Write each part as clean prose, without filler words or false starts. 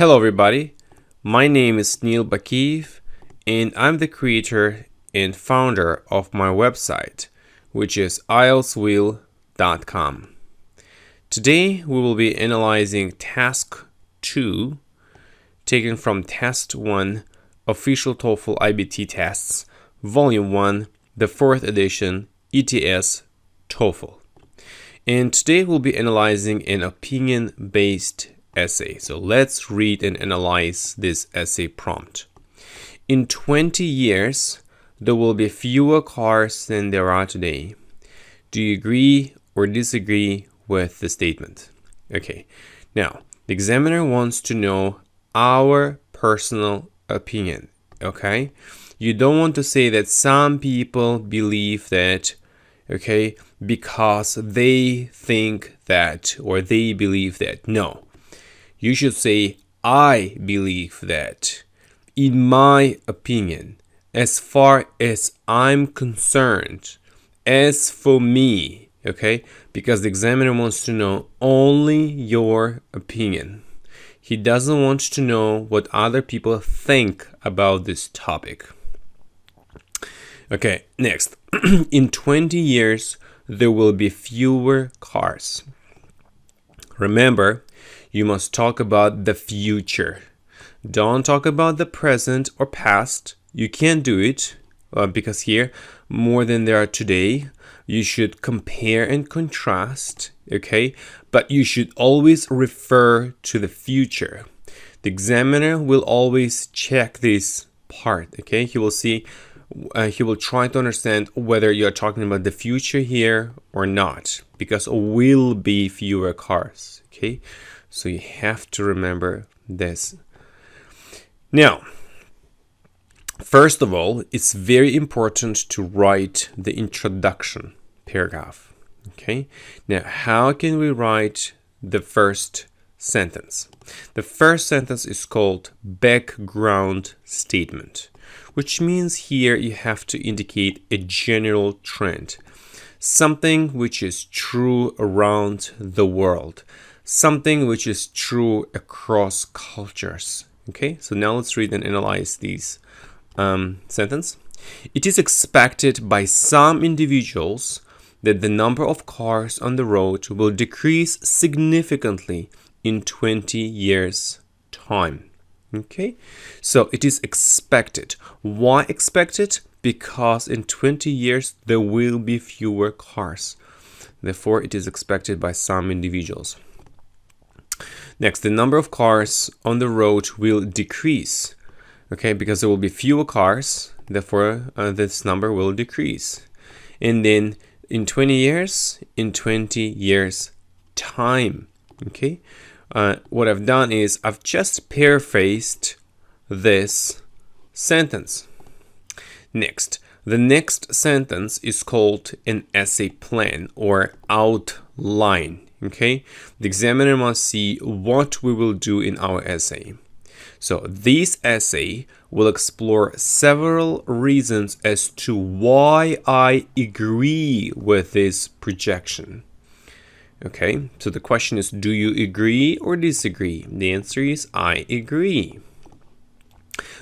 Hello everybody, my name is Neil Bakiev and I'm the creator and founder of my website, which is ieltswheel.com. Today we will be analyzing task 2 taken from test 1 official TOEFL IBT tests, volume 1, the 4th edition, ETS TOEFL. And today we'll be analyzing an opinion-based essay. So let's read and analyze this essay prompt. In 20 years, there will be fewer cars than there are today. Do you agree or disagree with the statement? Okay, now the examiner wants to know our personal opinion. Okay, you don't want to say that some people believe that, okay, because they think that or they believe that. No. You should say, I believe that. In my opinion, as far as I'm concerned, as for me, okay? Because the examiner wants to know only your opinion. He doesn't want to know what other people think about this topic. Okay, next. In 20 years, there will be fewer cars. Remember, you must talk about the future. Don't talk about the present or past. You can't do it because here, more than there are today. You should compare and contrast, okay? But you should always refer to the future. The examiner will always check this part, okay? He will see, he will try to understand whether you're talking about the future here or not, because will be fewer cars, okay? So you have to remember this. Now, first of all, it's very important to write the introduction paragraph. Okay. Now, how can we write the first sentence? The first sentence is called background statement, which means here you have to indicate a general trend, something which is true around the world. Something which is true across cultures. Okay, so now let's read and analyze these sentence. It is expected by some individuals that the number of cars on the road will decrease significantly in 20 years' time. Okay, so it is expected. Why expected? Because in 20 years there will be fewer cars. Therefore, it is expected by some individuals. Next, the number of cars on the road will decrease, okay, because there will be fewer cars, therefore this number will decrease. And then in 20 years time, okay, what I've done is I've just paraphrased this sentence. Next, the next sentence is called an essay plan or outline. Okay, the examiner must see what we will do in our essay. So this essay will explore several reasons as to why I agree with this projection. Okay, so the question is, do you agree or disagree? The answer is, I agree.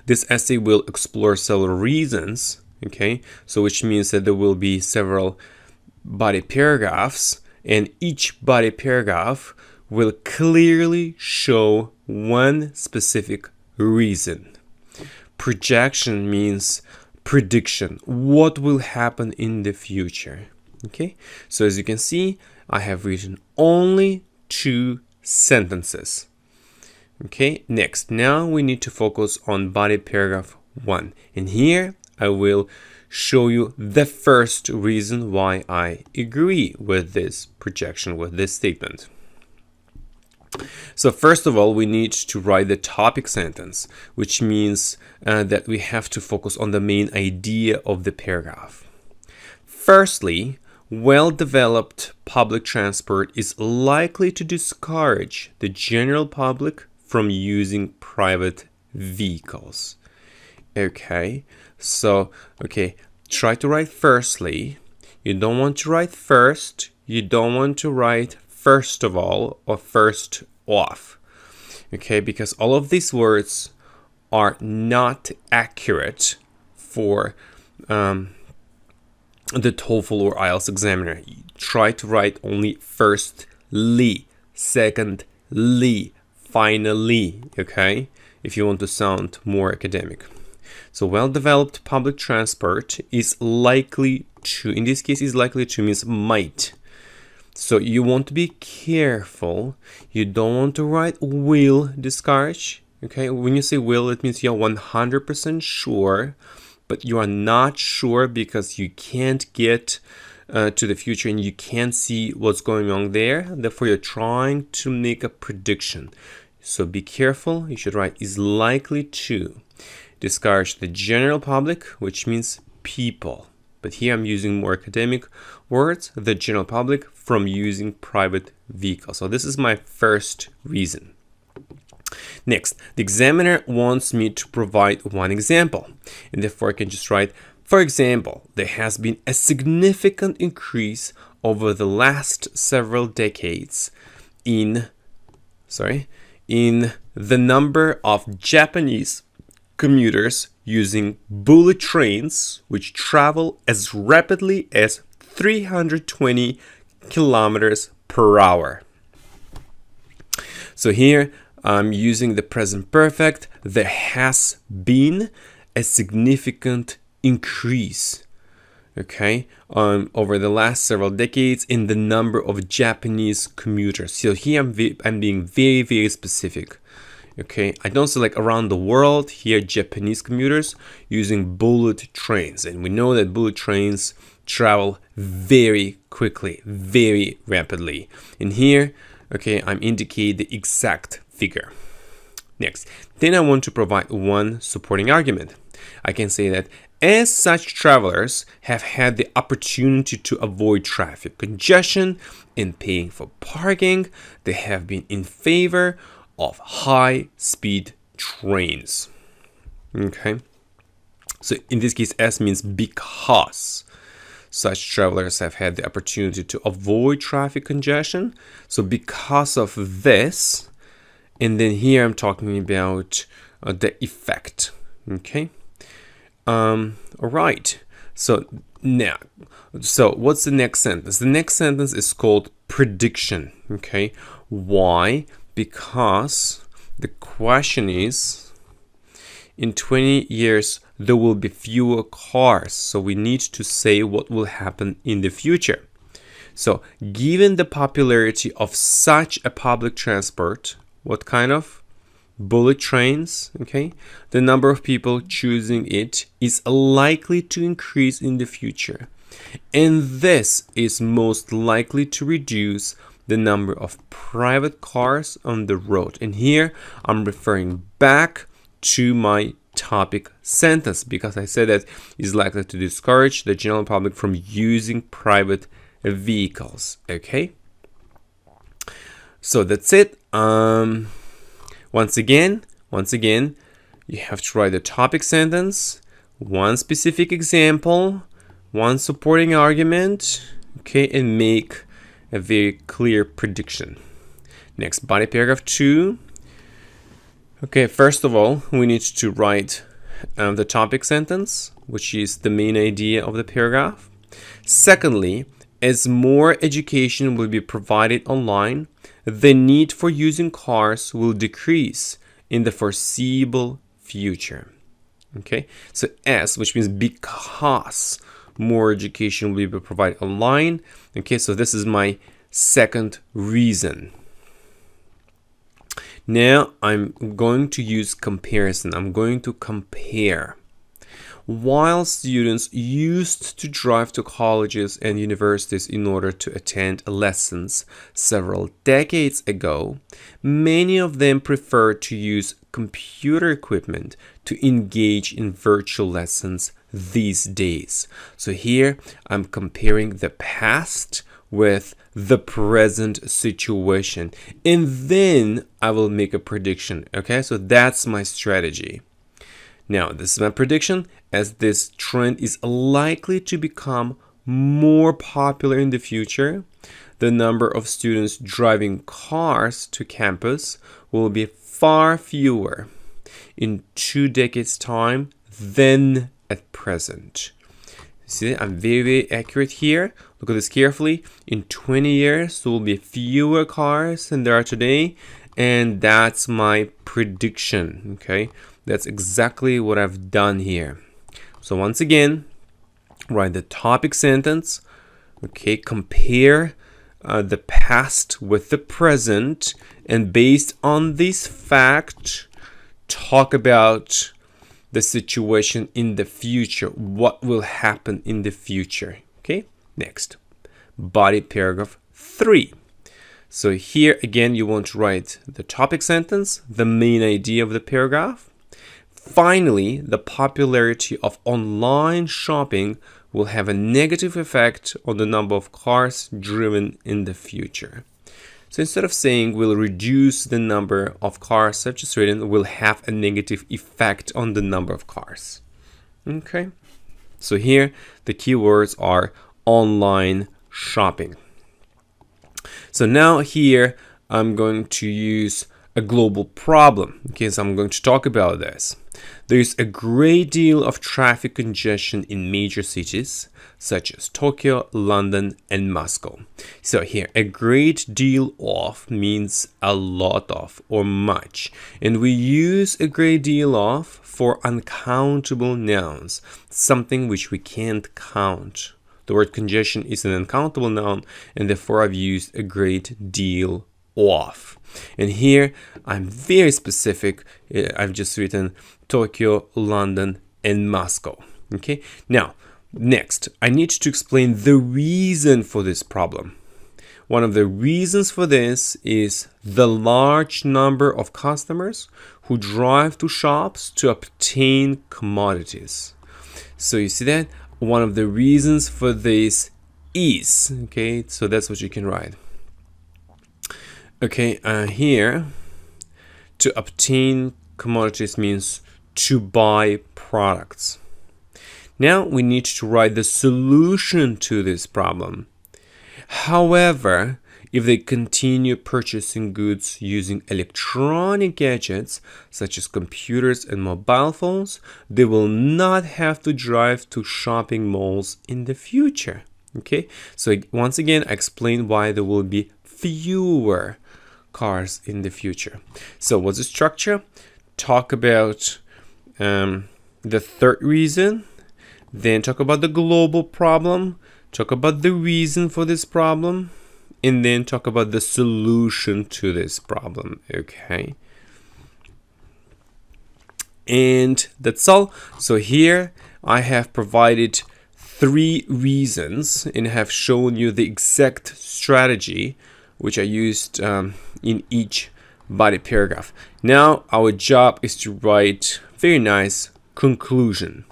This essay will explore several reasons, okay, so which means that there will be several body paragraphs, and each body paragraph will clearly show one specific reason. Projection means prediction, what will happen in the future. Okay, so as you can see, I have written only 2 sentences. Okay, next, now we need to focus on body paragraph 1. And here I will show you the first reason why I agree with this projection, with this statement. So first of all, we need to write the topic sentence, which means that we have to focus on the main idea of the paragraph. Firstly, well-developed public transport is likely to discourage the general public from using private vehicles. Okay, so, try to write firstly. You don't want to write first. You don't want to write first of all or first off. Okay, because all of these words are not accurate for the TOEFL or IELTS examiner. You try to write only firstly, secondly, finally, okay, if you want to sound more academic. So well-developed public transport is likely to, in this case, is likely to means might. So you want to be careful. You don't want to write will discourage. Okay, when you say will, it means you're 100% sure, but you are not sure because you can't get to the future and you can't see what's going on there. Therefore, you're trying to make a prediction. So be careful. You should write is likely to discourage the general public, which means people. But here I'm using more academic words, the general public, from using private vehicles. So this is my first reason. Next, the examiner wants me to provide one example. And therefore I can just write, for example, there has been a significant increase over the last several decades in the number of Japanese commuters using bullet trains, which travel as rapidly as 320 kilometers per hour. So here I'm using the present perfect. There has been a significant increase, okay, over the last several decades in the number of Japanese commuters. So here I'm being very, very specific. Okay, I don't say like around the world. Here, Japanese commuters using bullet trains. And we know that bullet trains travel very quickly, very rapidly. And here, okay, I'm indicating the exact figure. Next, then I want to provide one supporting argument. I can say that as such travelers have had the opportunity to avoid traffic congestion and paying for parking, they have been in favor of high-speed trains. Okay, so in this case, S means because such travelers have had the opportunity to avoid traffic congestion. So because of this, and then here I'm talking about the effect. Okay, all right. So now, what's the next sentence? The next sentence is called prediction. Okay, why? Because the question is, in 20 years, there will be fewer cars. So we need to say what will happen in the future. So given the popularity of such a public transport, what kind of? Bullet trains, okay? The number of people choosing it is likely to increase in the future. And this is most likely to reduce the number of private cars on the road. And here I'm referring back to my topic sentence because I said that is likely to discourage the general public from using private vehicles. Okay, so that's it. Once again, you have to write a topic sentence, one specific example, one supporting argument, okay, and make a very clear prediction. Next, body paragraph 2. Okay, first of all, we need to write the topic sentence, which is the main idea of the paragraph. Secondly, as more education will be provided online, the need for using cars will decrease in the foreseeable future. Okay, so S, which means because more education will be provided online. Okay, so this is my second reason. Now I'm going to use comparison. I'm going to compare. While students used to drive to colleges and universities in order to attend lessons several decades ago, many of them prefer to use computer equipment to engage in virtual lessons these days. So here I'm comparing the past with the present situation, and then I will make a prediction. Okay, so that's my strategy. Now, this is my prediction, as this trend is likely to become more popular in the future. The number of students driving cars to campus will be far fewer in 2 decades time than at present. See, I'm very accurate here. Look at this carefully. In 20 years, there will be fewer cars than there are today. And that's my prediction, okay? That's exactly what I've done here. So once again, write the topic sentence, okay? Compare the past with the present. And based on this fact, talk about the situation in the future, what will happen in the future. Okay, next, body paragraph 3. So here again, you want to write the topic sentence, the main idea of the paragraph. Finally, the popularity of online shopping will have a negative effect on the number of cars driven in the future. So instead of saying will reduce the number of cars, such as written, will have a negative effect on the number of cars. Okay. So here the keywords are online shopping. So now here I'm going to use a global problem. Okay, so I'm going to talk about this. There's a great deal of traffic congestion in major cities such as Tokyo, London, and Moscow. So here, a great deal of means a lot of or much. And we use a great deal of for uncountable nouns, something which we can't count. The word congestion is an uncountable noun, and therefore I've used a great deal of. And here I'm very specific. I've just written Tokyo, London, and Moscow. Okay, now next I need to explain the reason for this problem. One of the reasons for this is the large number of customers who drive to shops to obtain commodities. So you see that one of the reasons for this is, okay, so that's what you can write. Okay, here to obtain commodities means to buy products. Now we need to write the solution to this problem. However, if they continue purchasing goods using electronic gadgets such as computers and mobile phones, they will not have to drive to shopping malls in the future. Okay, so once again, I explain why there will be fewer cars in the future. So what's the structure? Talk about the third reason, then talk about the global problem, talk about the reason for this problem, and then talk about the solution to this problem. Okay, and that's all. So here I have provided 3 reasons and have shown you the exact strategy which I used in each body paragraph. Now our job is to write very nice conclusion.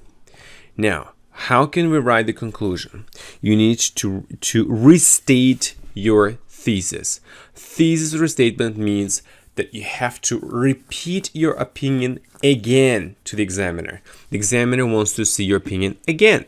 Now, how can we write the conclusion? You need to restate your thesis. Thesis restatement means that you have to repeat your opinion again to the examiner. The examiner wants to see your opinion again.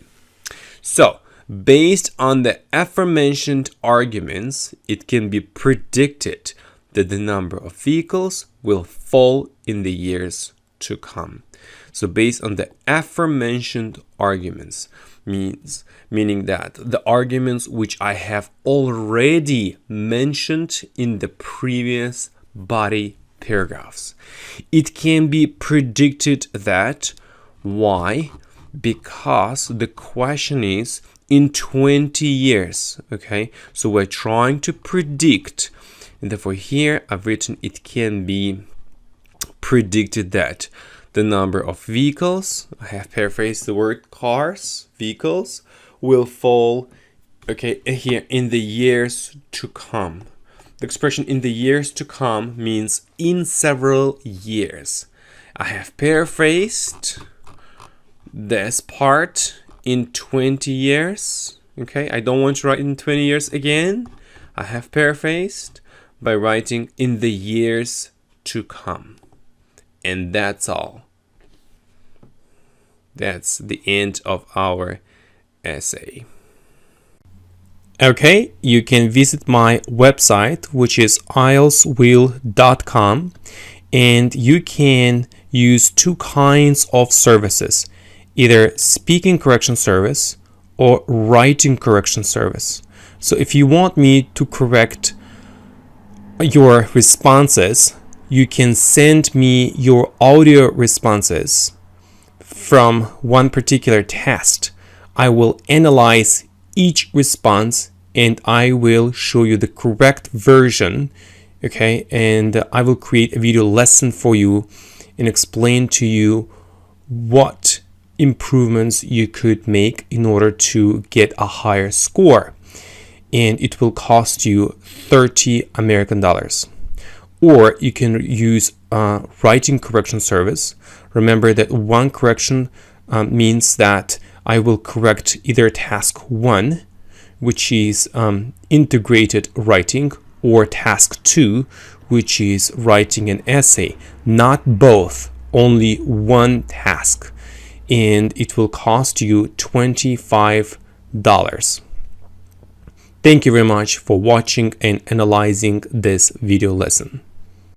So, based on the aforementioned arguments, it can be predicted that the number of vehicles will fall in the years to come. So based on the aforementioned arguments meaning that the arguments which I have already mentioned in the previous body paragraphs. It can be predicted that. Why? Because the question is in 20 years, okay? So we're trying to predict, and therefore here I've written it can be predicted that the number of vehicles, I have paraphrased the word cars, vehicles, will fall, okay, here in the years to come. The expression in the years to come means in several years. I have paraphrased this part in 20 years. Okay, I don't want to write in 20 years again. I have paraphrased by writing in the years to come. And that's all. That's the end of our essay. Okay, you can visit my website, which is ielswheel.com, and you can use two kinds of services, either speaking correction service or writing correction service. So if you want me to correct your responses, you can send me your audio responses from one particular test. I will analyze each response and I will show you the correct version, okay? And I will create a video lesson for you and explain to you what improvements you could make in order to get a higher score. And it will cost you 30 American dollars. Or you can use writing correction service. Remember that one correction means that I will correct either task 1, which is integrated writing, or task 2, which is writing an essay. Not both, only one task. And it will cost you $25. Thank you very much for watching and analyzing this video lesson.